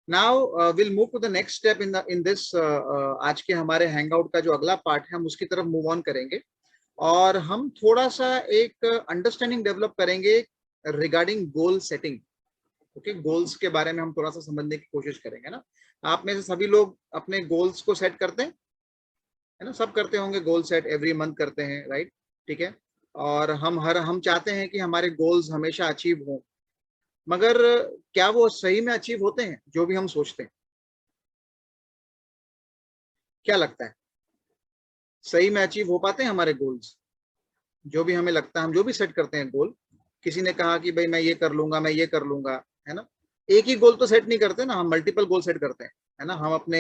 Now will move to the next step in this. आज के हमारे हैंगआउट का जो अगला पार्ट है हम उसकी तरफ मूव ऑन करेंगे और हम थोड़ा सा एक अंडरस्टैंडिंग डेवलप करेंगे regarding goal setting. Okay, goals के बारे में हम थोड़ा सा समझने की कोशिश करेंगे ना। आप में से सभी लोग अपने गोल्स को सेट करते हैं, है ना? सब करते होंगे गोल सेट, एवरी मंथ करते हैं, राइट? ठीक है। और हम चाहते हैं कि हमारे गोल्स हमेशा अचीव हों, मगर क्या वो सही में अचीव होते हैं जो भी हम सोचते हैं? क्या लगता है, सही में अचीव हो पाते हैं हमारे गोल्स? जो भी हमें लगता है, हम जो भी सेट करते हैं गोल, किसी ने कहा कि भाई मैं ये कर लूंगा, मैं ये कर लूंगा, है ना? एक ही गोल तो सेट नहीं करते ना, हम मल्टीपल गोल सेट करते हैं, है ना? हम अपने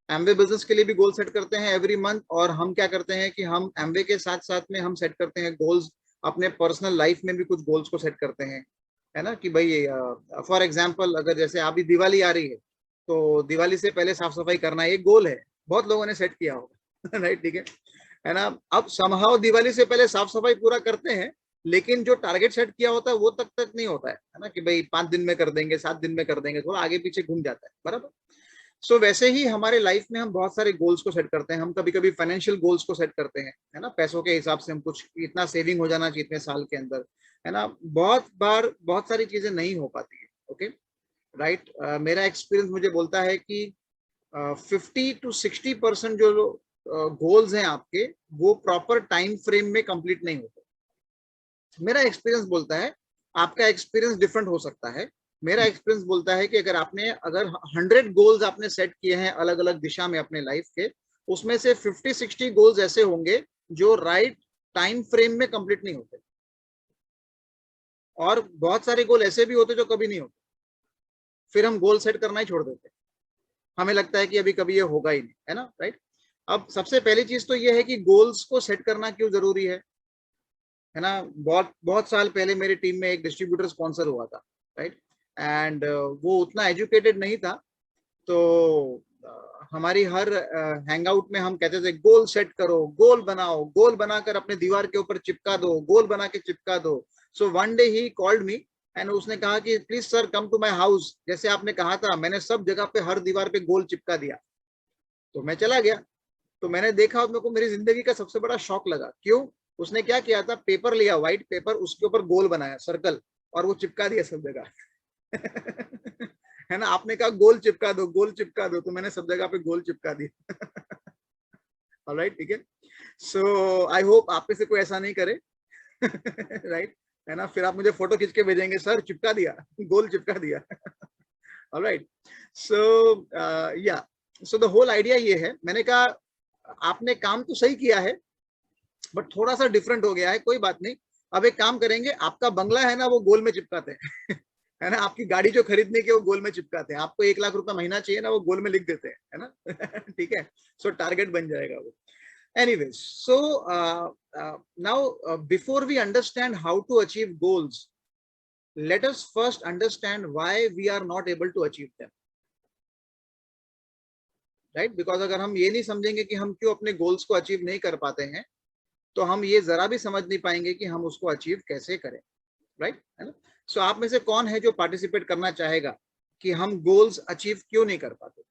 एमवे बिजनेस के लिए भी गोल सेट करते हैं एवरी मंथ, और हम क्या करते हैं कि हम एमवे के साथ साथ में हम सेट करते हैं गोल्स, अपने पर्सनल लाइफ में भी कुछ गोल्स को सेट करते हैं, है ना? कि भाई फॉर एग्जाम्पल अगर जैसे अभी दिवाली आ रही है तो दिवाली से पहले साफ सफाई करना एक गोल है, बहुत लोगों ने सेट किया होगा राइट? ठीक है ना? अब समहाउ दिवाली से पहले साफ सफाई पूरा करते हैं, लेकिन जो टारगेट सेट किया होता है वो तक नहीं होता है ना? कि भाई 5 दिन में कर देंगे, 7 दिन में कर देंगे, थोड़ा आगे पीछे घूम जाता है, बराबर? सो वैसे ही हमारे लाइफ में हम बहुत सारे गोल्स को सेट करते हैं। हम कभी कभी फाइनेंशियल गोल्स को सेट करते हैं, है ना? पैसों के हिसाब से हम कुछ इतना सेविंग हो जाना चाहिए इतने साल के अंदर, है ना? बहुत बार बहुत सारी चीजें नहीं हो पाती है। Okay, right? मेरा एक्सपीरियंस मुझे बोलता है कि 50 to 60% जो गोल्स हैं आपके, वो प्रॉपर टाइम फ्रेम में कंप्लीट नहीं होते। मेरा एक्सपीरियंस बोलता है, आपका एक्सपीरियंस डिफरेंट हो सकता है। मेरा एक्सपीरियंस बोलता है कि अगर 100 गोल्स आपने सेट किए हैं अलग अलग दिशा में अपने लाइफ के, उसमें से 50-60 गोल्स ऐसे होंगे जो राइट टाइम फ्रेम में कंप्लीट नहीं होते, और बहुत सारे गोल ऐसे भी होते जो कभी नहीं होते। फिर हम गोल सेट करना ही छोड़ देते हैं, हमें लगता है कि अभी कभी ये होगा ही नहीं, है ना? राइट? अब सबसे पहली चीज तो ये है कि गोल्स को सेट करना क्यों जरूरी है ना? बहुत बहुत साल पहले मेरी टीम में एक डिस्ट्रीब्यूटर स्पॉन्सर हुआ था, राइट? एंड वो उतना एजुकेटेड नहीं था, तो हमारी हर हैंगआउट में हम कहते थे गोल सेट करो, गोल बनाओ, गोल बनाकर अपने दीवार के ऊपर चिपका दो, गोल बना के चिपका दो। So one day he called me and उसने कहा कि please sir come to my house. जैसे आपने कहा था, मैंने सब जगह पे हर दीवार पे गोल चिपका दिया। तो मैं चला गया, तो मैंने देखा और मेरे को मेरी जिंदगी का सबसे बड़ा शॉक लगा। क्यों? उसने क्या किया था, पेपर लिया, व्हाइट पेपर, उसके ऊपर गोल बनाया, सर्कल, और वो चिपका दिया सब जगह है ना? आपने कहा गोल चिपका दो, गोल चिपका दो, तो मैंने सब जगह पे गोल चिपका दिया ऑलराइट, ठीक है। सो आई होप आप में से कोई ऐसा नहीं करे राइट? है ना? फिर आप मुझे फोटो खींच के भेजेंगे, सर चिपका दिया, गोल चिपका दिया ऑलराइट। सो या, सो द होल आइडिया ये है, मैंने कहा आपने काम तो सही किया है बट थोड़ा सा डिफरेंट हो गया है, कोई बात नहीं। अब एक काम करेंगे, आपका बंगला है ना वो गोल में चिपकाते हैं है ना? आपकी गाड़ी जो खरीदने की वो गोल में चिपकाते हैं, आपको 1 लाख रुपया महीना चाहिए ना, वो गोल में लिख देते हैं, है ना? ठीक है, सो टारगेट बन जाएगा वो। Anyways, so now before we understand how to achieve goals, let us first understand why we are not able to achieve them, right? Because अगर हम ये नहीं समझेंगे कि हम क्यों अपने गोल्स को अचीव नहीं कर पाते हैं, तो हम ये जरा भी समझ नहीं पाएंगे कि हम उसको अचीव कैसे करें, राइट? है ना? सो आप में से कौन है जो पार्टिसिपेट करना चाहेगा कि हम गोल्स अचीव क्यों नहीं कर पाते?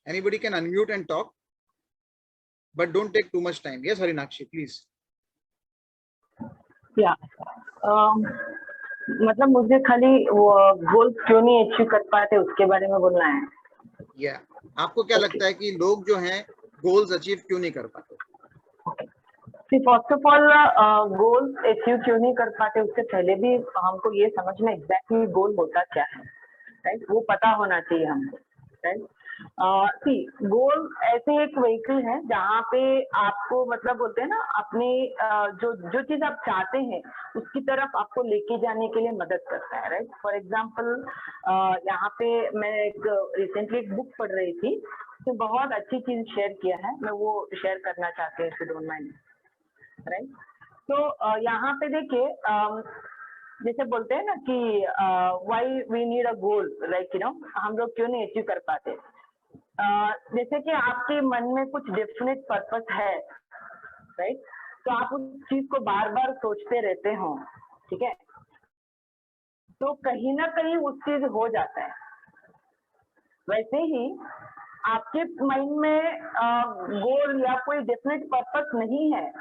Anybody can unmute and talk, but don't take too much time. Yes, Harinakshi, please. या मतलब मुझे खाली वो गोल क्यों नहीं अचीव कर पाते उसके बारे में बोलना है। या आपको क्या लगता है कि लोग जो हैं गोल्स अचीव क्यों नहीं कर पाते? First of all, goal achieve क्यों नहीं कर पाते उससे पहले भी हमको ये समझना एग्जैक्टली गोल होता क्या है, राइट? वो पता होना चाहिए हमको, राइट? गोल ऐसे एक व्हीकल है जहाँ पे आपको मतलब बोलते हैं ना, अपने जो जो चीज आप चाहते हैं उसकी तरफ आपको लेके जाने के लिए मदद करता है, राइट? फॉर एग्जाम्पल, यहाँ पे मैं एक रिसेंटली एक बुक पढ़ रही थी, तो बहुत अच्छी चीज शेयर किया है, मैं वो शेयर करना चाहती हूँ, if you don't mind, right? तो यहाँ पे देखिए, जैसे बोलते हैं ना कि why we need a goal, like you know, हम लोग क्यों नहीं अचीव कर पाते। जैसे कि आपके मन में कुछ डेफिनेट पर्पस है, राइट? तो आप उस चीज को बार बार सोचते रहते हो, ठीक है? तो कहीं ना कहीं उस चीज हो जाता है। वैसे ही आपके माइंड में गोल या कोई डेफिनेट पर्पस नहीं है,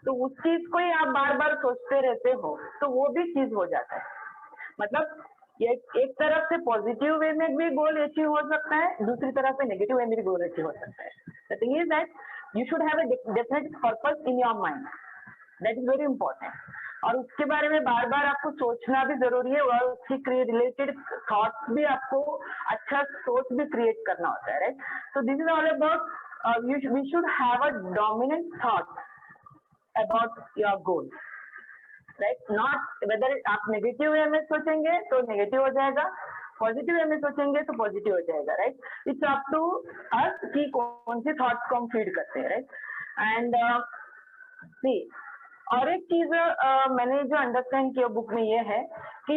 तो उस चीज को ही आप बार बार सोचते रहते हो, तो वो भी चीज हो जाता है। मतलब एक तरफ से पॉजिटिव वे में भी गोल अचीव हो सकता है, दूसरी तरफ से नेगेटिव वे में भी गोल अचीव हो सकता है। The thing is that you should have a definite purpose in your mind, that is very important. और उसके बारे में बार बार आपको सोचना भी जरूरी है, और उसकी रिलेटेड थॉट्स भी आपको अच्छा सोच भी क्रिएट करना होता है, right. So this is all about we should have a dominant thought about your goal, right. Not whether आप नेगेटिव वे में सोचेंगे तो नेगेटिव हो जाएगा, पॉजिटिव वे में सोचेंगे तो पॉजिटिव हो जाएगा, right. It's up to us कि कौन सी थॉट्स को हम फीड करते हैं, राइट। एंड सी, और एक चीज मैंने जो अंडरस्टैंड किया बुक में ये है कि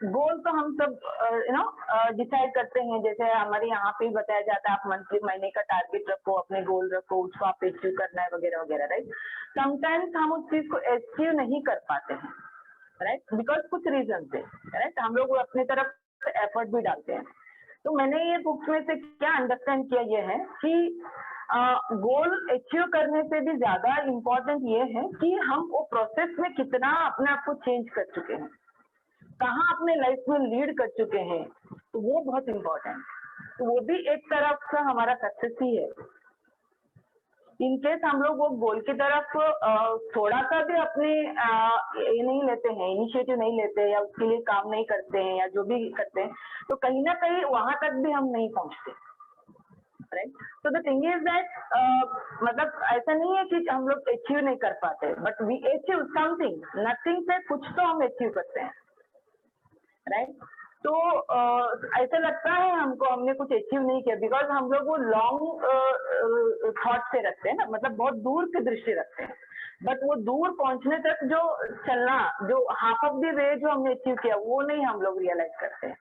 गोल तो हम सब डिसाइड करते हैं, जैसे हमारे यहाँ पे बताया जाता है आप मंथली महीने का टारगेट रखो, अपने गोल रखो, उसको आप अचीव करना है वगैरह वगैरह, राइट। समटाइम्स हम उस चीज को अचीव नहीं कर पाते हैं, राइट, बिकॉज कुछ रीजन से, राइट, हम लोग अपनी तरफ से एफर्ट भी डालते हैं। तो मैंने ये बुक में से क्या अंडरस्टैंड किया ये है कि गोल अचीव करने से भी ज्यादा इम्पोर्टेंट ये है कि हम वो प्रोसेस में कितना अपने आप को चेंज कर चुके हैं, कहाँ अपने लाइफ में लीड कर चुके हैं, तो वो बहुत इम्पोर्टेंट। तो वो भी एक तरफ से हमारा सक्सेस ही है। इनकेस हम लोग वो गोल की तरफ थोड़ा सा भी अपने ये नहीं लेते हैं, इनिशिएटिव नहीं लेते या उसके लिए काम नहीं करते हैं या जो भी करते हैं, तो कहीं ना कहीं वहां तक भी हम नहीं पहुंचते, राइट। तो द थिंग इज दैट मतलब ऐसा नहीं है कि हम लोग अचीव नहीं कर पाते, but we achieve something, nothing से कुछ तो हम अचीव करते हैं, राइट। तो ऐसा लगता है हमको हमने कुछ अचीव नहीं किया, बिकॉज हम लोग वो लॉन्ग थॉट से रखते हैं ना, मतलब बहुत दूर की दृष्टि रखते हैं, बट वो दूर पहुंचने तक जो चलना, जो हाफ ऑफ द वे जो हमने अचीव किया, वो नहीं हम लोग रियलाइज करते हैं,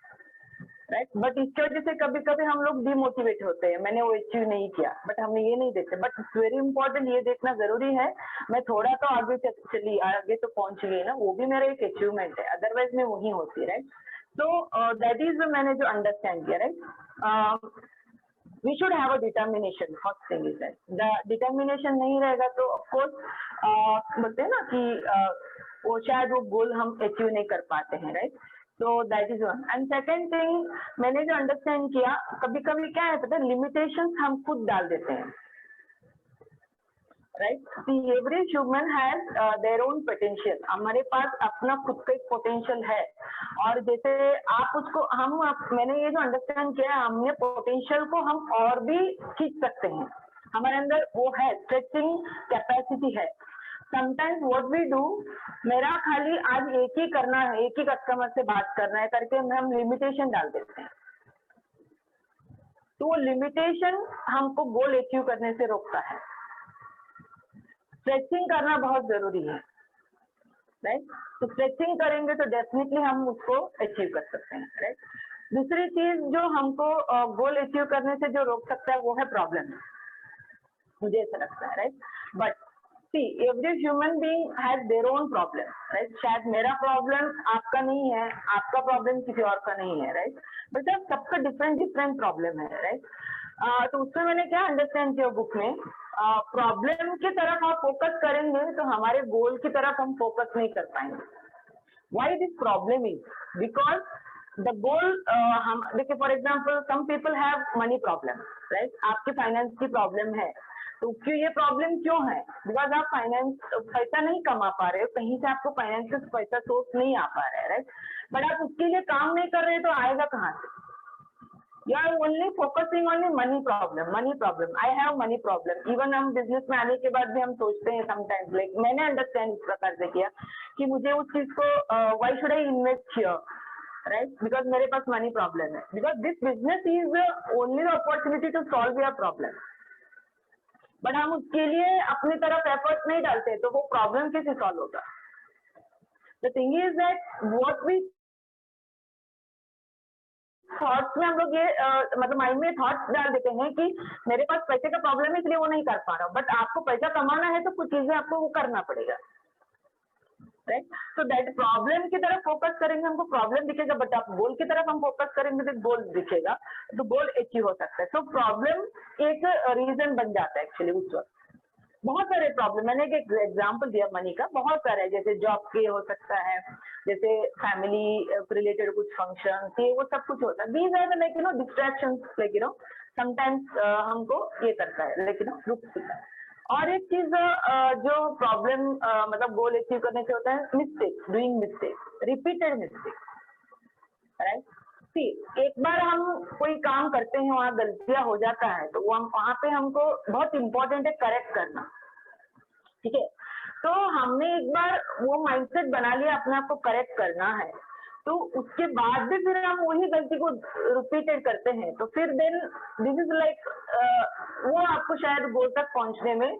राइट। बट इसकी वजह से कभी कभी हम लोग डिमोटिवेट होते हैं, मैंने वो अचीव नहीं किया, बट हमने ये नहीं देखते। बट इट्स वेरी इंपॉर्टेंट, ये देखना जरूरी है, मैं थोड़ा तो आगे चली, आगे तो पहुंच गई ना, वो भी मेरा एक अचीवमेंट है, अदरवाइज मैं वही होती, राइट। So that is मैंने जो understand किया, right? We should have a determination. First thing is that the determination नहीं रहेगा तो of course बोलते हैं ना कि वो शायद वो गोल हम अचीव नहीं कर पाते हैं, right? So that is one. And second thing मैंने जो understand किया, कभी कभी क्या है पता है, limitations हम खुद डाल देते हैं, right. Every human has their own potential, हमारे पास अपना खुद का एक पोटेंशियल है, और जैसे आप उसको मैंने ये जो अंडरस्टैंड किया, हमने पोटेंशियल को हम और भी खींच सकते हैं, हमारे अंदर वो है, स्ट्रेचिंग कैपेसिटी है। समटाइम्स व्हाट वी डू, मेरा खाली आज एक ही करना है, एक ही कस्टमर से बात करना है करके हम लिमिटेशन डाल देते हैं, तो वो लिमिटेशन हमको गोल अचीव करने से रोकता है। स्ट्रेचिंग करना बहुत जरूरी है, राइट। तो स्ट्रेचिंग करेंगे तो डेफिनेटली हम उसको अचीव कर सकते हैं, राइट। दूसरी चीज जो हमको गोल अचीव करने से जो रोक सकता है वो है प्रॉब्लम, मुझे ऐसा लगता है, right. But see, every human being has their own problem, right. शायद मेरा प्रॉब्लम आपका नहीं है, आपका प्रॉब्लम किसी और का नहीं है, राइट, बट सबका डिफरेंट डिफरेंट प्रॉब्लम है, राइट। तो उसमें मैंने क्या अंडरस्टैंड किया बुक में, प्रॉब्लम की तरफ आप फोकस करेंगे तो हमारे गोल की तरफ हम फोकस नहीं कर पाएंगे। Why this problem is because the goal, हम देखिए for example some people have money problem, right. आपके फाइनेंस की प्रॉब्लम है, तो क्यों ये प्रॉब्लम क्यों है, बिकॉज आप फाइनेंस पैसा नहीं कमा पा रहे हो, कहीं से आपको फाइनेंस से पैसा सोर्स नहीं आ पा रहा है, राइट। बट आप उसके लिए काम नहीं कर रहे तो आएगा कहाँ से? You are only focusing on the money problem. I have money problem. Even हम बिजनेस में आने के बाद भी हम सोचते हैं sometimes, like मैंने अंडरस्टैंड इस प्रकार से किया कि मुझे उस चीज को why should I invest here, right? Because मेरे पास मनी प्रॉब्लम है. Because this business is only the opportunity to solve your problem. But हम उसके लिए अपनी तरफ एफर्ट नहीं डालते तो वो प्रॉब्लम कैसे सॉल्व होगा? The thing is that what we thoughts में हम लोग ये मतलब माइंड में थॉट्स डाल देते हैं कि मेरे पास पैसे का प्रॉब्लम है इसलिए वो नहीं कर पा रहा हूँ, बट आपको पैसा कमाना है तो कुछ चीजें आपको वो करना पड़ेगा, राइट। सो दैट प्रॉब्लम की तरफ फोकस करेंगे हमको प्रॉब्लम दिखेगा, बट आप गोल की तरफ हम फोकस करेंगे तो गोल दिखेगा, तो गोल अचीव हो सकता है। सो प्रॉब्लम एक रीजन बन जाता है एक्चुअली उस वक्त। बहुत सारे प्रॉब्लम, मैंने एक एग्जांपल दिया मनी का, बहुत सारे, जैसे जॉब के हो सकता है, जैसे फैमिली रिलेटेड कुछ फंक्शन ये वो सब कुछ होता है। These are like you know distractions, like you know sometimes हमको ये करता है, लाइक यू नो रुक सकता है। और एक चीज जो प्रॉब्लम मतलब गोल अचीव करने से होता है, mistake, doing mistake, repeated mistake, right. See, एक बार हम कोई काम करते हैं वहां गलतियां हो जाता है, तो वहां पे हमको बहुत इंपॉर्टेंट है करेक्ट करना, ठीक है। तो हमने एक बार वो माइंडसेट बना लिया अपने आप को करेक्ट करना है, तो उसके बाद भी फिर हम वही गलती को रिपीटेड करते हैं, तो फिर देन दिस इज लाइक वो आपको शायद गोल तक पहुंचने में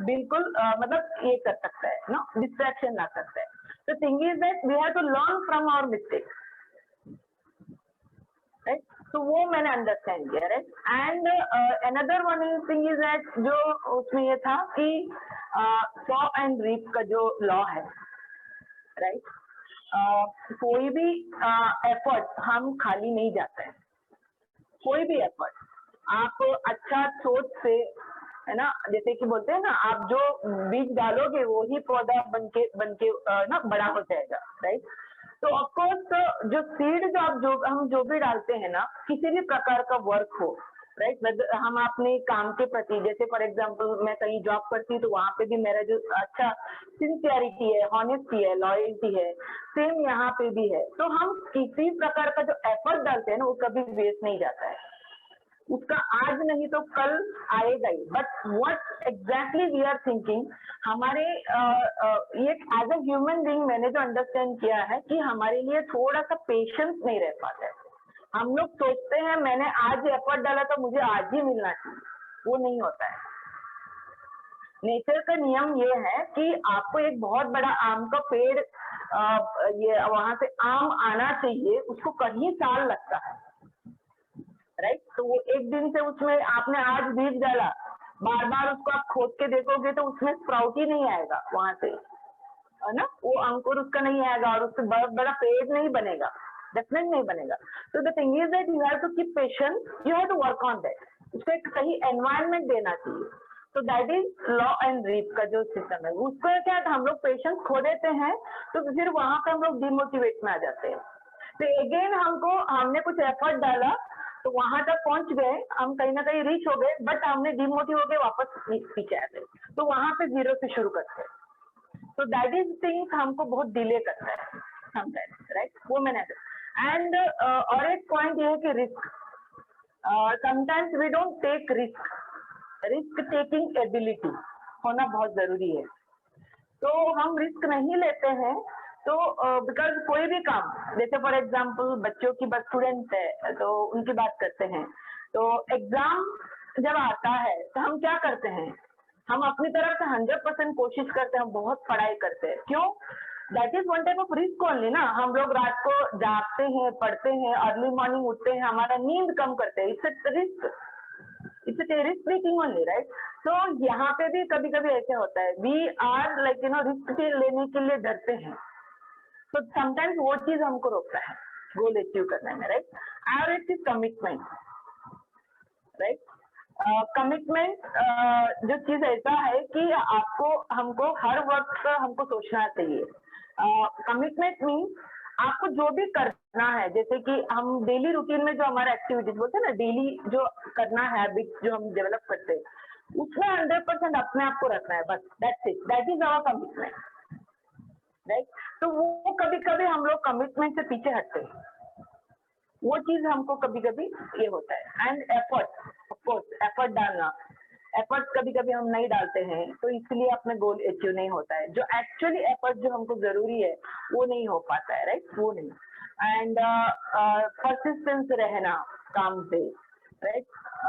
बिल्कुल मतलब ये कर सकता है ना, डिस्ट्रैक्शन ला सकता है। तो thing is that we have to learn from our mistake, right. तो वो मैंने अंडरस्टैंड किया, right. And another one thing is that जो उसमें ये था कि सॉ एंड रीप का जो लॉ है, राइट। कोई भी एफर्ट हम खाली नहीं जाते हैं, कोई भी एफर्ट आप अच्छा सोच से, है ना, जैसे कि बोलते हैं ना, आप जो बीज डालोगे वो ही पौधा बनके ना बड़ा हो जाएगा, राइट। तो ऑफकोर्स जो सीड हम जो भी डालते हैं ना, किसी भी प्रकार का वर्क हो, राइट, हम अपने काम के प्रति, जैसे फॉर एग्जांपल मैं कहीं जॉब करती तो वहां पे भी मेरा जो अच्छा सिंसियरिटी है, हॉनेस्टी है, लॉयल्टी है, सेम यहाँ पे भी है। तो हम किसी प्रकार का जो एफर्ट डालते हैं ना, वो कभी वेस्ट नहीं जाता है, उसका आज नहीं तो कल आएगा ही। But what exactly we are thinking, हमारे ये एज अ ह्यूमन बीइंग मैंने जो अंडरस्टैंड किया है कि हमारे लिए थोड़ा सा पेशेंस नहीं रह पाता है। हम लोग सोचते हैं मैंने आज एफर्ट डाला तो मुझे आज ही मिलना चाहिए, वो नहीं होता है। नेचर का नियम ये है कि आपको एक बहुत बड़ा आम का पेड़ ये वहां से आम आना चाहिए, उसको कहीं साल लगता है, राइट। तो वो एक दिन से उसमें आपने आज बीज डाला, बार बार उसको आप खोद के देखोगे तो उसमें स्प्राउट ही नहीं आएगा वहां से, है ना, वो अंकुर उसका नहीं आएगा और उससे बहुत बड़ा पेड़ नहीं बनेगा, डेफिनेट नहीं बनेगा। तो the thing is that you have to keep patience, you have to work on that, उसको एक सही एनवायरमेंट देना चाहिए। तो that is law and reap का जो सिस्टम है, उसको क्या हम लोग पेशेंस खो देते हैं, तो फिर वहां पे हम लोग डिमोटिवेट में आ जाते हैं। तो अगेन हमने कुछ एफर्ट डाला, तो वहां तक पहुंच गए, हम कहीं ना कहीं रीच हो गए, बट हमने डिमोटिव हो गए, वापस पीछे आ गए, तो वहां पे जीरो से शुरू करते हैं। तो दैट इज थिंग्स हमको बहुत डिले करता है समटाइम्स, राइट, वो मैंने। एंड और एक पॉइंट ये है कि risk, sometimes we don't take risk, risk taking ability होना बहुत जरूरी है। तो हम रिस्क नहीं लेते हैं, तो बिकॉज कोई भी काम, जैसे फॉर एग्जांपल बच्चों की बस स्टूडेंट है तो उनकी बात करते हैं, तो एग्जाम जब आता है तो हम क्या करते हैं, हम अपनी तरफ से 100% कोशिश करते हैं, बहुत पढ़ाई करते हैं, क्यों, that is one type of risk only ना। हम लोग रात को जागते हैं, पढ़ते हैं, अर्ली मॉर्निंग उठते हैं, हमारा नींद कम करते हैं, it's risk, it's risk taking only, right. तो यहाँ पे भी कभी कभी ऐसे होता है, we are like you know risk लेने के लिए डरते हैं, तो समटाइम्स वो चीज हमको रोकता है गोल अचीव करने में, राइट। और it is commitment, right. Commitment जो चीज ऐसा है कि आपको हमको हर वक्त हमको सोचना चाहिए। कमिटमेंट मीन्स आपको जो भी करना है, जैसे कि हम डेली रूटीन में जो हमारा एक्टिविटीज बोलते हैं ना, डेली जो करना है, हैबिट जो हम डेवलप करते हैं, उसमें 100% अपने आप को रखना है, बस that's it, that is our commitment, right. तो वो कभी कभी हम लोग कमिटमेंट से पीछे हटते हैं, वो चीज हमको कभी कभी ये होता है। एंड एफर्ट, ऑफकोर्स एफर्ट डालना, एफर्ट कभी कभी हम नहीं डालते हैं, तो इसलिए अपने गोल अचीव नहीं होता है, जो एक्चुअली एफर्ट जो हमको जरूरी है वो नहीं हो पाता है, राइट, वो नहीं। एंड परसिस्टेंस रहना काम पे, राइट,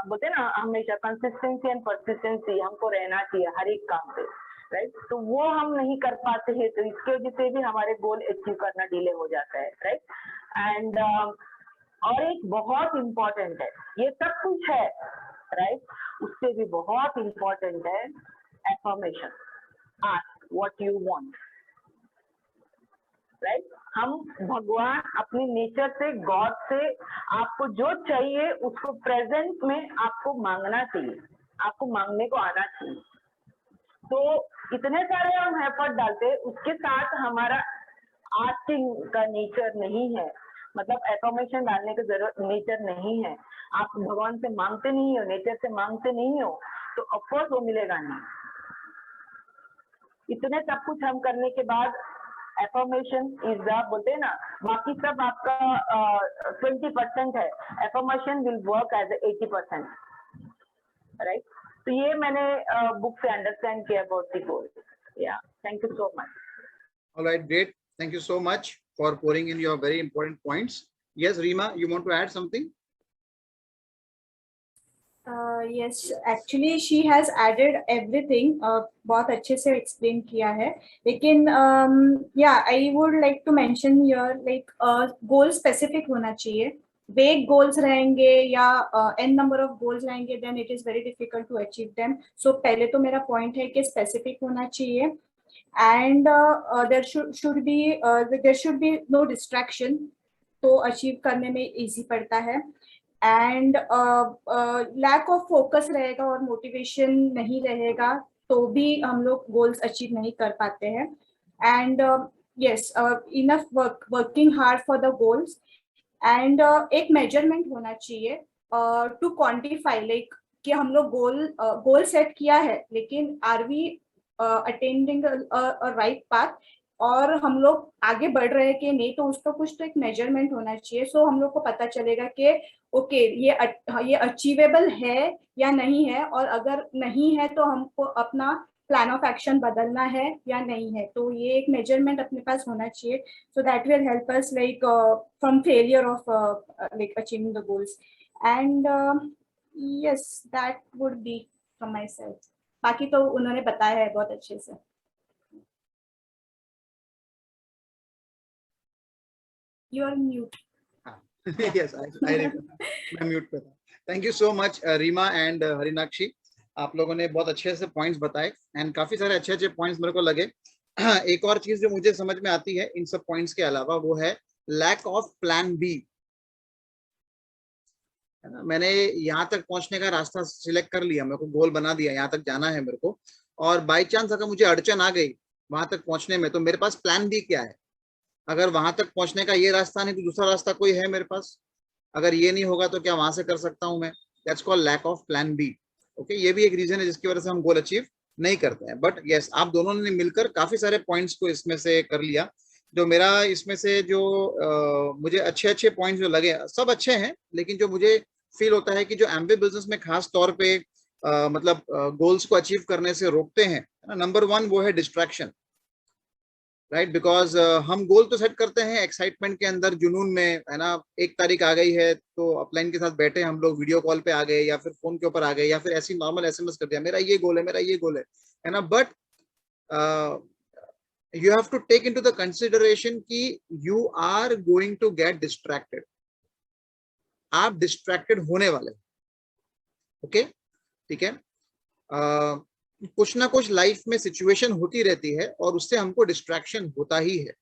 बोलते हैं ना हमेशा कंसिस्टेंसी एंड परसिस्टेंसी हमको रहना चाहिए हर एक काम पे, राइट। तो वो हम नहीं कर पाते हैं, तो इसके वजह से भी हमारे गोल अचीव करना डिले हो जाता है, राइट। एंड और एक बहुत इंपॉर्टेंट है, ये सब कुछ है, राइट, उससे भी बहुत इंपॉर्टेंट है affirmation, ask what you want, right. हम भगवान अपने नेचर से, गॉड से आपको जो चाहिए उसको प्रेजेंट में आपको मांगना चाहिए, आपको मांगने को आना चाहिए। तो इतने सारे हम एफर्ट डालते हैं, उसके साथ हमारा आस्किंग का नेचर नहीं है, मतलब एफर्मेशन डालने की जरूरत नेचर नहीं है। आप भगवान से मांगते नहीं हो, नेचर से मांगते नहीं हो, तो ऑफकोर्स वो मिलेगा नहीं। इतने सब कुछ हम करने के बाद एफर्मेशन इज द, बोलते हैं ना, बाकी सब आपका 20% है, affirmation will work as 80%, right. तो ये मैंने बुक से अंडरस्टैंड किया about the goal. Yeah thank you so much. Alright, great. Thank you so much for pouring in your very important points. Yes, Rima, you want to add something? Yes, actually she has added everything. बहुत अच्छे से explain किया है, लेकिन yeah, I would like to mention here like goal specific होना चाहिए। vague goals रहेंगे या n number of goals रहेंगे, then it is very difficult to achieve them. So पहले तो मेरा point है कि specific होना चाहिए, and there should be no distraction, तो achieve करने में easy पड़ता है। एंड लैक ऑफ फोकस रहेगा और मोटिवेशन नहीं रहेगा तो भी हम लोग गोल्स अचीव नहीं कर पाते हैं। And yes, enough working hard for the goals, and एक मेजरमेंट होना चाहिए टू क्वांटिफाई, लाइक कि हम लोग गोल सेट किया है, लेकिन are we attending right path, और हम लोग आगे बढ़ रहे हैं कि नहीं, तो उसका कुछ तो एक मेजरमेंट होना चाहिए। सो हम लोग को पता चलेगा कि ओके ये अचीवेबल है या नहीं है, और अगर नहीं है तो हमको अपना प्लान ऑफ एक्शन बदलना है या नहीं है। तो ये एक मेजरमेंट अपने पास होना चाहिए, so that will help us like from failure of like achieving the goals. And yes, that would be from my side. बाकी तो उन्होंने बताया है बहुत अच्छे से। You are mute. Yes, I मैं म्यूट पे था। Thank you so much Reema and Harinakshi, आप लोगों ने बहुत अच्छे से पॉइंट्स बताए एंड काफी सारे अच्छे अच्छे पॉइंट्स मेरे को लगे। एक और चीज जो मुझे समझ में आती है इन सब पॉइंट्स के अलावा, वो है लैक ऑफ प्लान बी। मैंने यहाँ तक पहुंचने का रास्ता सिलेक्ट कर लिया, मेरे को गोल बना दिया, यहाँ तक जाना है मेरे को, और बाई चांस अगर मुझे अड़चन आ गई वहां तक पहुंचने में, तो मेरे पास प्लान बी क्या है? अगर वहां तक पहुंचने का ये रास्ता नहीं तो दूसरा रास्ता कोई है मेरे पास, अगर ये नहीं होगा तो क्या वहां से कर सकता हूं मैं? That's called lack of plan B. Okay, ये भी एक रीजन है जिसकी वजह से हम गोल अचीव नहीं करते हैं। बट यस, आप दोनों ने मिलकर काफी सारे पॉइंट्स को इसमें से कर लिया। जो मेरा इसमें से जो मुझे अच्छे अच्छे पॉइंट्स जो लगे, सब अच्छे हैं, लेकिन जो मुझे फील होता है कि जो एमवे बिजनेस में खास तौर पे मतलब गोल्स को अचीव करने से रोकते हैं, नंबर 1 वो है डिस्ट्रैक्शन, राइट। बिकॉज हम गोल तो सेट करते हैं एक्साइटमेंट के अंदर, जुनून में, है ना। 1 तारीख आ गई है तो अपलाइन के साथ बैठे हम लोग, वीडियो कॉल पे आ गए या फिर फोन के ऊपर आ गए या फिर ऐसी नॉर्मल एसएमएस कर दिया, मेरा ये गोल है, मेरा ये गोल है ना। But you have to take into the consideration कि you are going to get distracted, आप डिस्ट्रैक्टेड होने वाले। ओके, ठीक है। कुछ ना कुछ लाइफ में सिचुएशन होती रहती है और उससे हमको डिस्ट्रैक्शन होता ही है,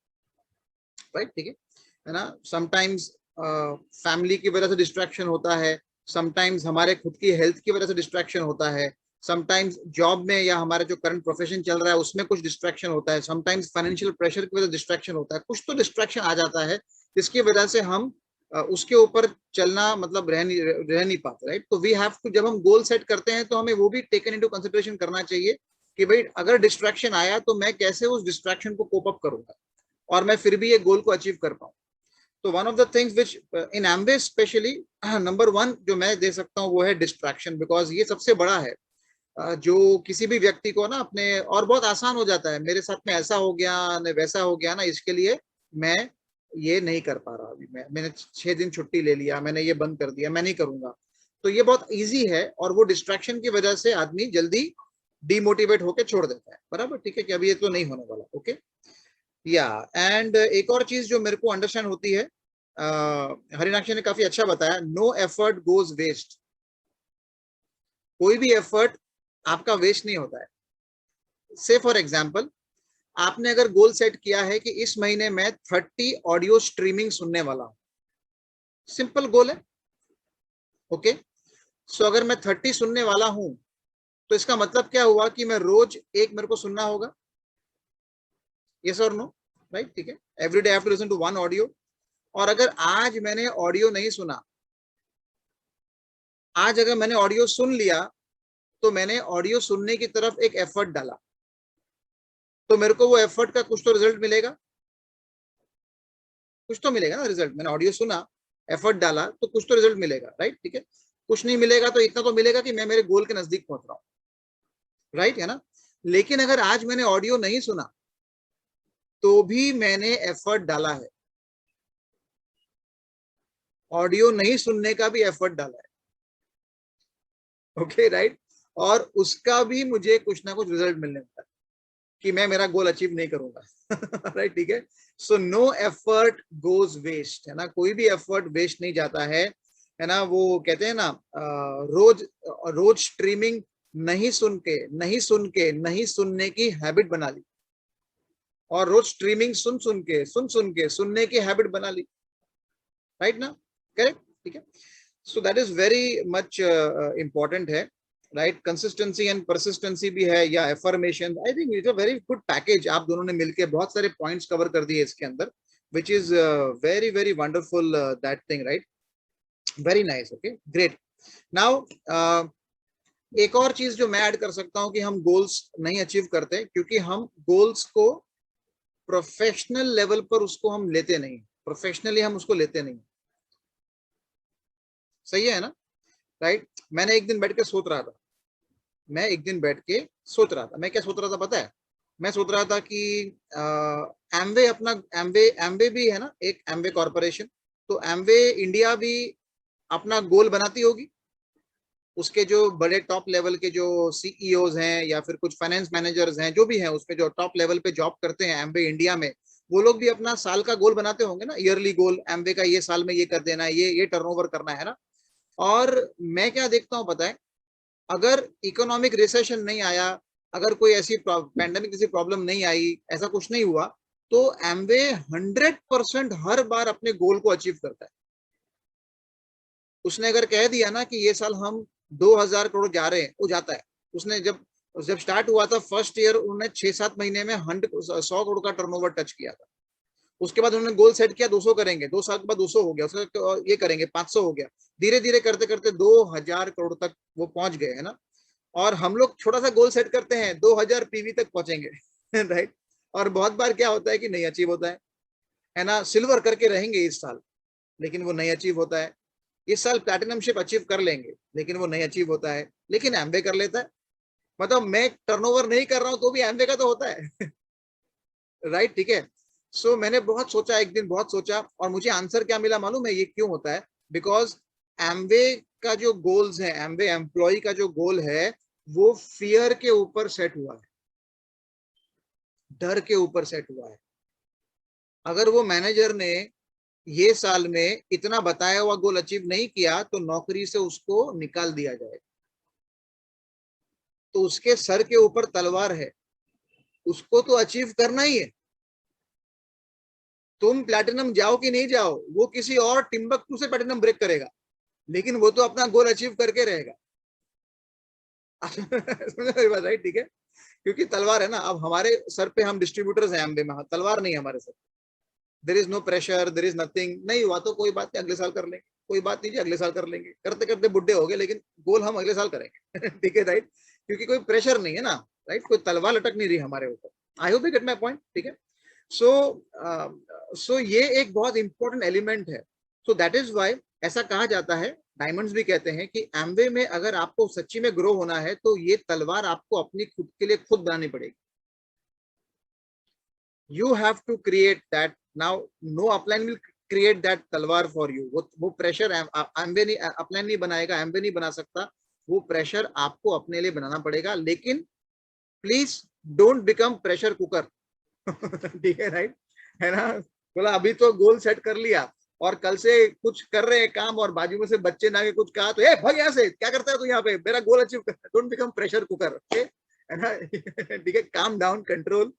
राइट, ठीक है ना। समटाइम्स फैमिली की वजह से डिस्ट्रैक्शन होता है, समटाइम्स हमारे खुद की हेल्थ की वजह से डिस्ट्रैक्शन होता है, समटाइम्स जॉब में या हमारे जो करंट प्रोफेशन चल रहा है उसमें कुछ डिस्ट्रैक्शन होता है, समटाइम्स फाइनेंशियल प्रेशर की वजह से डिस्ट्रैक्शन होता है। कुछ तो डिस्ट्रैक्शन आ जाता है जिसकी वजह से हम उसके ऊपर चलना मतलब रह नहीं पाते, राइट। तो वी हैव टू, जब हम गोल सेट करते हैं तो हमें वो भी टेकन इनटू कंसिडरेशन करना चाहिए कि भाई अगर डिस्ट्रैक्शन आया तो मैं कैसे उस डिस्ट्रैक्शन को कोप अप करूंगा और मैं फिर भी ये गोल को अचीव कर पाऊं। तो one of the things which in Amway specially number 1 जो मैं दे सकता हूं वो है डिस्ट्रैक्शन, बिकॉज ये सबसे बड़ा है जो किसी भी व्यक्ति को ना अपने, और बहुत आसान हो जाता है, मेरे साथ में ऐसा हो गया न वैसा हो गया ना, इसके लिए मैं ये नहीं कर पा रहा, अभी मैंने 6 दिन छुट्टी ले लिया, मैंने ये बंद कर दिया, मैं नहीं करूंगा। तो ये बहुत इजी है और वो डिस्ट्रैक्शन की वजह से आदमी जल्दी डिमोटिवेट होकर छोड़ देता है, बराबर, ठीक है, कि अभी ये तो नहीं होने वाला। ओके, या एंड एक और चीज जो मेरे को अंडरस्टैंड होती है, हरिनाक्षी ने काफी अच्छा बताया, नो एफर्ट गोज वेस्ट। कोई भी एफर्ट आपका वेस्ट नहीं होता है। से फॉर एग्जाम्पल आपने अगर गोल सेट किया है कि इस महीने मैं 30 ऑडियो स्ट्रीमिंग सुनने वाला हूं, सिंपल गोल है, ओके। सो अगर मैं 30 सुनने वाला हूं तो इसका मतलब क्या हुआ कि मैं रोज एक मेरे को सुनना होगा, यस और नो, राइट, ठीक है। Every day I have to listen to one audio. और अगर आज मैंने ऑडियो नहीं सुना, आज अगर मैंने ऑडियो सुन लिया तो मैंने ऑडियो सुनने की तरफ एक एफर्ट डाला, तो मेरे को वो एफर्ट का कुछ तो रिजल्ट मिलेगा, कुछ तो मिलेगा ना रिजल्ट। मैंने ऑडियो सुना, एफर्ट डाला, तो कुछ तो रिजल्ट मिलेगा, राइट, ठीक है। कुछ नहीं मिलेगा तो इतना तो मिलेगा कि मैं मेरे गोल के नजदीक पहुंच रहा हूं, राइट, है ना। लेकिन अगर आज मैंने ऑडियो नहीं सुना तो भी मैंने एफर्ट डाला है, ऑडियो नहीं सुनने का भी एफर्ट डाला है, ओके, राइट। और उसका भी मुझे कुछ ना कुछ रिजल्ट मिलने वाला है कि मैं मेरा गोल अचीव नहीं करूंगा, राइट, ठीक है। So no effort goes waste, है ना, कोई भी एफर्ट वेस्ट नहीं जाता है ना। वो कहते हैं ना, रोज रोज स्ट्रीमिंग नहीं सुनने की हैबिट बना ली, और रोज स्ट्रीमिंग सुन सुन के सुनने की हैबिट बना ली, राइट ना, करेक्ट, ठीक है। So that is very much important है, राइट। कंसिस्टेंसी एंड परसिस्टेंसी भी है, या affirmation, I think it's a very good package. आप दोनों ने मिलकर बहुत सारे पॉइंट्स कवर कर दिए इसके अंदर, which is very very wonderful that thing, right, very nice, okay, great. Now एक और चीज जो मैं ऐड कर सकता हूं कि हम गोल्स नहीं अचीव करते क्योंकि हम गोल्स को प्रोफेशनल लेवल पर उसको हम लेते नहीं, प्रोफेशनली हम उसको लेते नहीं, सही है ना, राइट। मैंने एक दिन बैठ के सोच रहा था, मैं क्या सोच रहा था पता है? मैं सोच रहा था कि एमवे अपना एमवे भी है ना, एक एमवे कॉर्पोरेशन, तो एमवे इंडिया भी अपना गोल बनाती होगी, उसके जो बड़े टॉप लेवल के जो सीईओज हैं या फिर कुछ फाइनेंस मैनेजर्स हैं, जो भी हैं उसमें जो टॉप लेवल पे जॉब करते हैं एमवे इंडिया में, वो लोग भी अपना साल का गोल बनाते होंगे ना, ईयरली गोल, एमवे का ये साल में ये कर देना है, ये टर्नओवर करना है ना। और मैं क्या देखता हूं पता है, अगर इकोनॉमिक रिसेशन नहीं आया, अगर कोई ऐसी पैंडेमिक जैसी प्रॉब्लम नहीं आई, ऐसा कुछ नहीं हुआ, तो एमवे 100% हर बार अपने गोल को अचीव करता है। उसने अगर कह दिया ना कि ये साल हम 2000 करोड़ जा रहे हैं, वो जाता है। उसने जब स्टार्ट हुआ था फर्स्ट ईयर, उन्होंने 6-7 महीने में 100 करोड़ का टर्नओवर टच किया था। उसके बाद उन्होंने गोल सेट किया 200 करेंगे, 2 साल के बाद 200 हो गया, उसका ये करेंगे 500 हो गया, धीरे धीरे करते करते 2000 करोड़ तक वो पहुंच गए, है ना। और हम लोग छोटा सा गोल सेट करते हैं 2000 पीवी तक पहुंचेंगे, राइट। और बहुत बार क्या होता है कि नहीं अचीव होता है ना। सिल्वर करके रहेंगे इस साल, लेकिन वो नहीं अचीव होता है। इस साल प्लैटिनमशिप अचीव कर लेंगे, लेकिन वो नहीं अचीव होता है, लेकिन एमवे कर लेता है। मतलब मैं टर्नओवर नहीं कर रहा हूं तो भी एमवे का तो होता है, राइट, ठीक है। सो मैंने बहुत सोचा, एक दिन बहुत सोचा, और मुझे आंसर क्या मिला मालूम है ये क्यों होता है? बिकॉज एमवे का जो गोल्स है, एमवे एम्प्लॉय का जो गोल है, वो फियर के ऊपर सेट हुआ है, डर के ऊपर सेट हुआ है। अगर वो मैनेजर ने ये साल में इतना बताया हुआ गोल अचीव नहीं किया तो नौकरी से उसको निकाल दिया जाए, तो उसके सर के ऊपर तलवार है, उसको तो अचीव करना ही है। तुम प्लैटिनम जाओ कि नहीं जाओ, वो किसी और टिम्बकटू से प्लैटिनम ब्रेक करेगा, लेकिन वो तो अपना गोल अचीव करके रहेगा। राइट, ठीक है, क्योंकि तलवार है ना। अब हमारे सर पे, हम डिस्ट्रीब्यूटर्स हैं एमबे में, तलवार नहीं है हमारे सर। There is no pressure, there is nothing, नहीं हुआ तो कोई बात नहीं, अगले साल कर लेंगे, कोई बात नहीं जी, अगले साल कर लेंगे, करते करते बुढ़े हो गए, लेकिन गोल हम अगले साल करेंगे, ठीक है, राइट, क्योंकि कोई प्रेशर नहीं है ना, राइट, कोई तलवार लटक नहीं रही हमारे ऊपर। I hope you get my point, ठीक है। सो ये एक बहुत इंपॉर्टेंट एलिमेंट है। सो दैट इज वाई ऐसा कहा जाता है, डायमंड्स भी कहते हैं कि एमवे में अगर आपको सच्ची में ग्रो होना है तो ये तलवार आपको अपनी खुद के लिए खुद बनानी पड़ेगी। You have to create that. Now no upline will create that तलवार फॉर यू। वो प्रेशर एमवे नहीं, अपलाइन नहीं बनाएगा, एमवे नहीं बना सकता। वो प्रेशर आपको अपने लिए बनाना पड़ेगा, लेकिन please don't become pressure cooker, ठीक है, राइट, है ना। बोला अभी तो गोल सेट कर लिया और कल से कुछ कर रहे हैं काम और बाजू में से बच्चे ना के कुछ कहा तो ए भाग यहाँ से, क्या करता है तू यहाँ पे, मेरा गोल अचीव कर। Don't become pressure cooker, okay, है ना, ठीक है, calm down, control,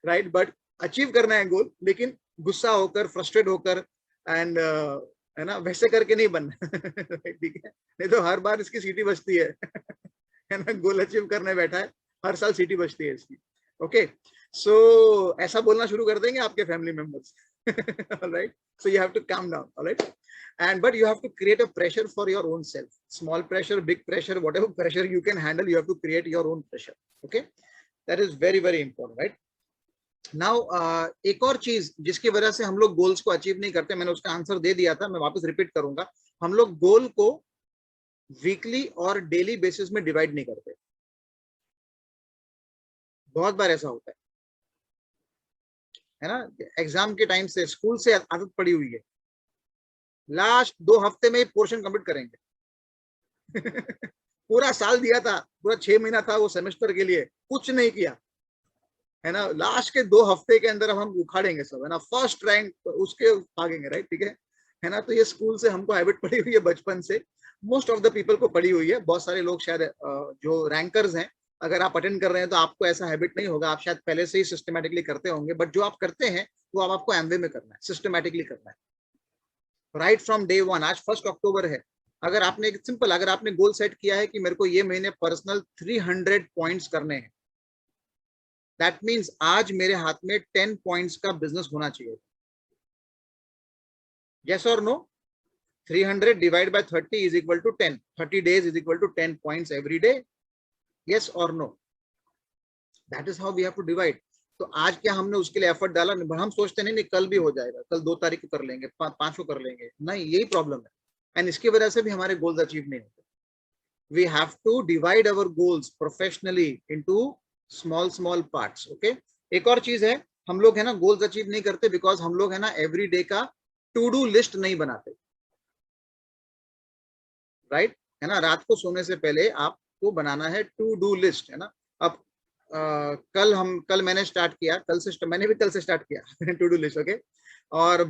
right, but achieve करना है गोल, लेकिन गुस्सा होकर, फ्रस्ट्रेट होकर एंड है ना, वैसे करके नहीं बनना, ठीक है, नहीं तो हर बार इसकी सीटी बजती है, है ना, गोल अचीव करने बैठा है, हर साल सीटी बजती है इसकी। ओके, सो ऐसा बोलना शुरू कर देंगे आपके family members, alright, so you have to calm down, alright, and but you have to create a pressure for your own self, small pressure, big pressure, whatever pressure you can handle, you have to create your own pressure. Okay, that is very very important, right? Now एक और चीज जिसकी वजह से हम लोग goals को achieve नहीं करते, मैंने उसका आंसर दे दिया था, मैं वापस रिपीट करूंगा, हम लोग गोल को वीकली और डेली बेसिस में डिवाइड नहीं करते। बहुत बार ऐसा होता है ना, एग्जाम के टाइम से, स्कूल से आदत पड़ी हुई है, लास्ट 2 हफ्ते में पोर्शन कंप्लीट करेंगे। पूरा साल दिया था, पूरा 6 महीना था वो सेमेस्टर के लिए, कुछ नहीं किया, है ना, लास्ट के 2 हफ्ते के अंदर हम उखाड़ेंगे सब, है ना, फर्स्ट रैंक उसके भागेंगे, राइट, ठीक है ना, तो ये स्कूल से हमको हैबिट पड़ी हुई है, बचपन से मोस्ट ऑफ द पीपल को पड़ी हुई है। बहुत सारे लोग शायद जो रैंकर्स हैं, अगर आप अटेंड कर रहे हैं तो आपको ऐसा हैबिट नहीं होगा, आप शायद पहले से ही सिस्टमैटिकली करते होंगे, बट जो आप करते हैं वो अब आपको एमवे में करना है, सिस्टमैटिकली करना है, राइट फ्रॉम डे 1। आज 1 अक्टूबर है, अगर आपने सिंपल, अगर आपने गोल सेट किया है कि मेरे को ये महीने पर्सनल 300 पॉइंट्स करने हैं, दैट मींस आज मेरे हाथ में 10 पॉइंट्स का बिजनेस होना चाहिए। यस और no? 300 divide by 30 is equal to 10, 30 days is equal to 10 points every day. Yes और no? That is how we have to divide. तो आज क्या हमने उसके लिए एफर्ट डाला? हम सोचते नहीं कल भी हो जाएगा, कल 2 तारीख को कर लेंगे, 5 को कर लेंगे, नहीं, यही प्रॉब्लम है, एंड इसकी वजह से भी हमारे गोल्स अचीव नहीं होते। We have to divide our goals professionally into small parts. Okay, एक और चीज है, हम लोग है ना गोल्स अचीव नहीं करते बिकॉज हम लोग है ना एवरी डे का टू डू लिस्ट नहीं बनाते, राइट, है ना, रात को सोने से पहले आपको बनाना है टू डू लिस्ट, है ना। अब कल मैंने स्टार्ट किया, मैंने भी कल से स्टार्ट किया टू डू लिस्ट। ओके, और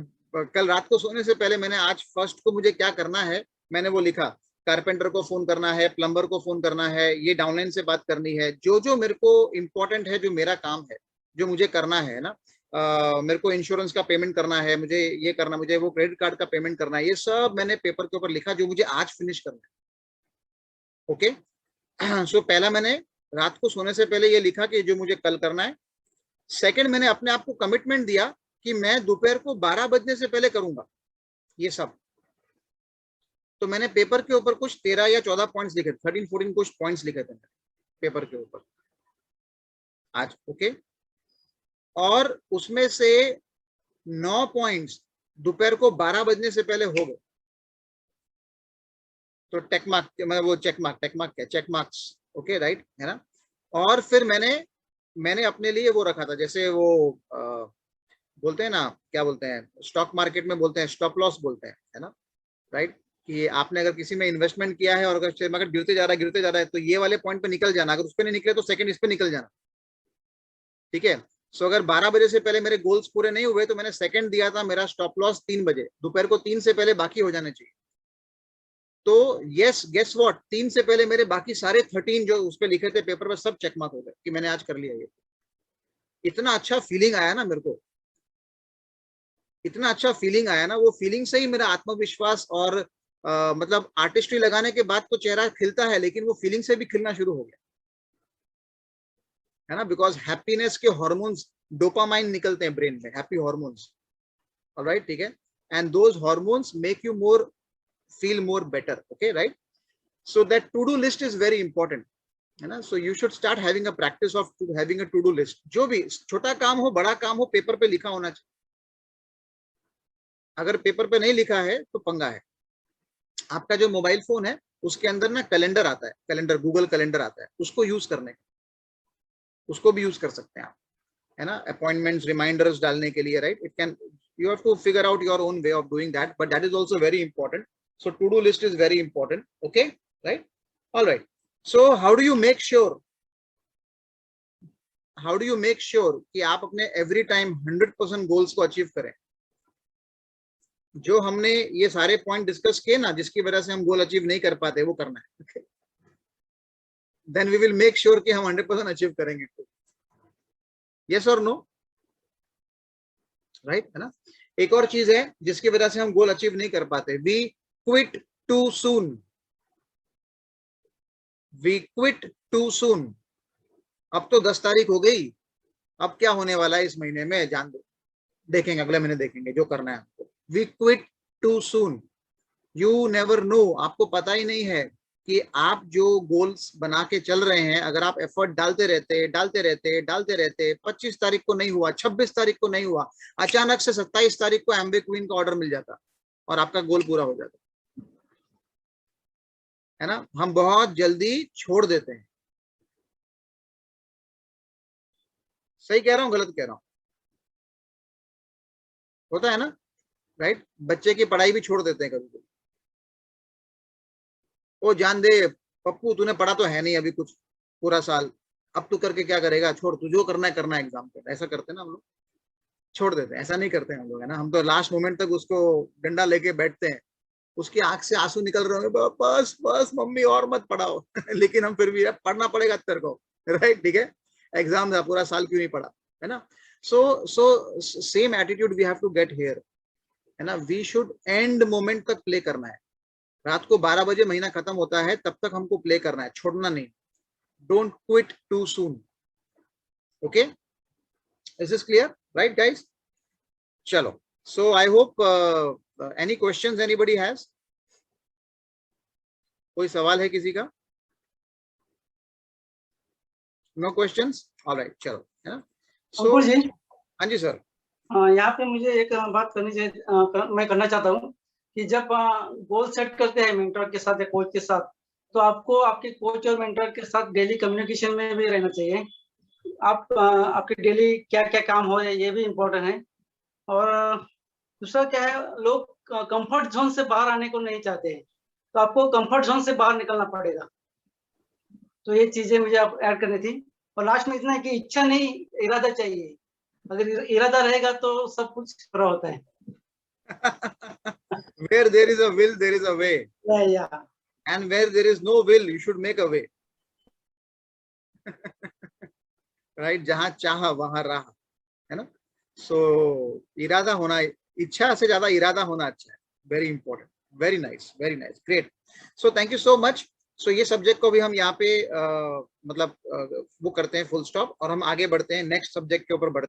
कल रात को सोने से पहले मैंने आज फर्स्ट को मुझे क्या करना है, मैंने वो लिखा, कारपेंटर को फोन करना है, प्लम्बर को फोन करना है, ये डाउनलाइन से बात करनी है, जो जो मेरे को इंपॉर्टेंट है, जो मेरा काम है, जो मुझे करना है ना, मेरे को इंश्योरेंस का पेमेंट करना है, मुझे ये करना, मुझे वो क्रेडिट कार्ड का पेमेंट करना है, ये सब मैंने पेपर के ऊपर लिखा जो मुझे आज फिनिश करना है। ओके, सो पहला मैंने रात को सोने से पहले ये लिखा कि जो मुझे कल करना है। सेकंड, मैंने अपने आप को कमिटमेंट दिया कि मैं दोपहर को 12 बजने से पहले करूंगा ये सब। तो मैंने पेपर के ऊपर कुछ 13 या 14 पॉइंट्स लिखे, 13-14 कुछ पॉइंट्स लिखे थे पेपर के ऊपर आज। ओके, और उसमें से 9 पॉइंट्स दोपहर को 12 बजने से पहले हो गए, तो टेक मार्क, मतलब वो चेक मार्क्स, ओके, राइट, है ना। और फिर मैंने अपने लिए वो रखा था, जैसे वो बोलते हैं ना, क्या बोलते हैं, स्टॉक मार्केट में बोलते हैं स्टॉप लॉस बोलते हैं, है ना, राइट, कि आपने अगर किसी में इन्वेस्टमेंट किया है और अगर शेयर मार्केट गिरते जा रहा है तो ये वाले पॉइंट पे निकल जाना, अगर उस पर नहीं निकले तो सेकंड इस पे निकल जाना, ठीक है। सो अगर 12 बजे से पहले मेरे गोल्स पूरे नहीं हुए तो मैंने सेकंड दिया था, मेरा स्टॉप लॉस 3 बजे, दोपहर को 3 से पहले बाकी हो जाने चाहिए। तो यस, गेस व्हाट, 3 से पहले मेरे बाकी सारे 13 जो उस पे लिखे थे पेपर पर सब चेक मार्क हो गए कि मैंने आज कर लिया ये। इतना अच्छा फीलिंग आया ना मेरे को, इतना अच्छा फीलिंग आया ना, वो फीलिंग से ही मेरा आत्मविश्वास और मतलब आर्टिस्ट्री लगाने के बाद तो चेहरा खिलता है, लेकिन वो फीलिंग से भी खिलना शुरू हो गया, है ना, बिकॉज हैप्पीनेस के हार्मोन्स, डोपामाइन निकलते हैं ब्रेन में, हैप्पी हार्मोन्स, ऑलराइट, ठीक है, and those hormones make you more feel more better. Okay, right? So that to do list is very important, है ना। So you should start having a practice of having a to do list. जो भी छोटा काम हो, बड़ा काम हो, पेपर पे लिखा होना चाहिए। अगर पेपर पे नहीं लिखा है तो पंगा है। आपका जो मोबाइल फोन है उसके अंदर ना कैलेंडर आता है, कैलेंडर, गूगल कैलेंडर आता है, उसको यूज करने, उसको भी यूज कर सकते हैं आप, है ना, अपॉइंटमेंट्स, रिमाइंडर्स डालने के लिए, right. It can, you have to figure out your own way of doing that, but that is also very important. So to do list is very important. Okay, right? All right, so how do you make sure कि आप अपने every time 100% goals को achieve करें? जो हमने ये सारे point discuss किए ना, जिसकी वजह से हम गोल अचीव नहीं कर पाते, वो करना है। okay? Then we will make sure कि हम 100% अचीव करेंगे। यस और नो, राइट, है ना। एक और चीज है जिसकी वजह से हम गोल अचीव नहीं कर पाते, we quit too soon. We quit too soon. अब तो 10 तारीख हो गई, अब क्या होने वाला है इस महीने में जान दो, देखेंगे अगले महीने, देखेंगे जो करना है आपको। We quit too soon. You never know, आपको पता ही नहीं है कि आप जो गोल्स बना के चल रहे हैं, अगर आप एफर्ट डालते रहते 25 तारीख को नहीं हुआ, 26 तारीख को नहीं हुआ, अचानक से 27 तारीख को एमबे क्वीन का ऑर्डर मिल जाता और आपका गोल पूरा हो जाता है ना। हम बहुत जल्दी छोड़ देते हैं। सही कह रहा हूं, गलत कह रहा हूं? होता है ना, राइट। बच्चे की पढ़ाई भी छोड़ देते हैं कभी कभी। ओ जान दे पप्पू, तूने पढ़ा तो है नहीं अभी कुछ पूरा साल, अब तू करके क्या करेगा, छोड़, तू जो करना है एग्जाम कर। ऐसा करते हैं ना हम लोग, छोड़ देते हैं। ऐसा नहीं करते हैं हम लोग, है ना। हम तो लास्ट मोमेंट तक उसको डंडा लेके बैठते हैं, उसकी आंख से आंसू निकल रहे होंगे, बस बस मम्मी और मत पढ़ाओ लेकिन हम फिर भी पढ़ना पड़ेगा तेरे को, राइट, ठीक है, एग्जाम था, पूरा साल क्यों नहीं पढ़ा, है ना। So same attitude we have to get here, है ना। वी शुड एंड मोमेंट तक प्ले करना है। रात को 12 बजे महीना खत्म होता है, तब तक हमको प्ले करना है, छोड़ना नहीं। Don't quit too soon. Okay, is this clear, right guys? चलो, so I hope any questions anybody has? कोई सवाल है किसी का? नो क्वेश्चंस, ऑलराइट, चलो, है ना। सो जी, हाँ जी सर। यहाँ पे मुझे एक बात करनी चाहिए, मैं करना चाहता हूँ कि जब गोल सेट करते हैं मेंटर के साथ या कोच के साथ, तो आपको आपके कोच और मेंटर के साथ डेली कम्युनिकेशन में भी रहना चाहिए। आप आपके डेली क्या क्या काम हो रहे हैं ये भी इम्पोर्टेंट है। और दूसरा क्या है, लोग कंफर्ट जोन से बाहर आने को नहीं चाहते हैं, तो आपको कंफर्ट जोन से बाहर निकलना पड़ेगा। तो ये चीजें मुझे आप ऐड करनी थी। और लास्ट में इतना है कि इच्छा नहीं, इरादा चाहिए। अगर इरादा रहेगा तो सब कुछ पूरा होता है। Where there is a will, there is a way. Yeah. And where there is no will, you should make a way. Right? जहां चाहा वहां राह, है ना। So इरादा होना, इच्छा से ज्यादा इरादा होना अच्छा है। Very important. Very nice. Very nice. Great. So thank you so much. So ये सब्जेक्ट को भी हम यहाँ पे मतलब वो करते हैं फुल स्टॉप, और हम आगे बढ़ते हैं नेक्स्ट सब्जेक्ट के ऊपर बढ़ते हैं।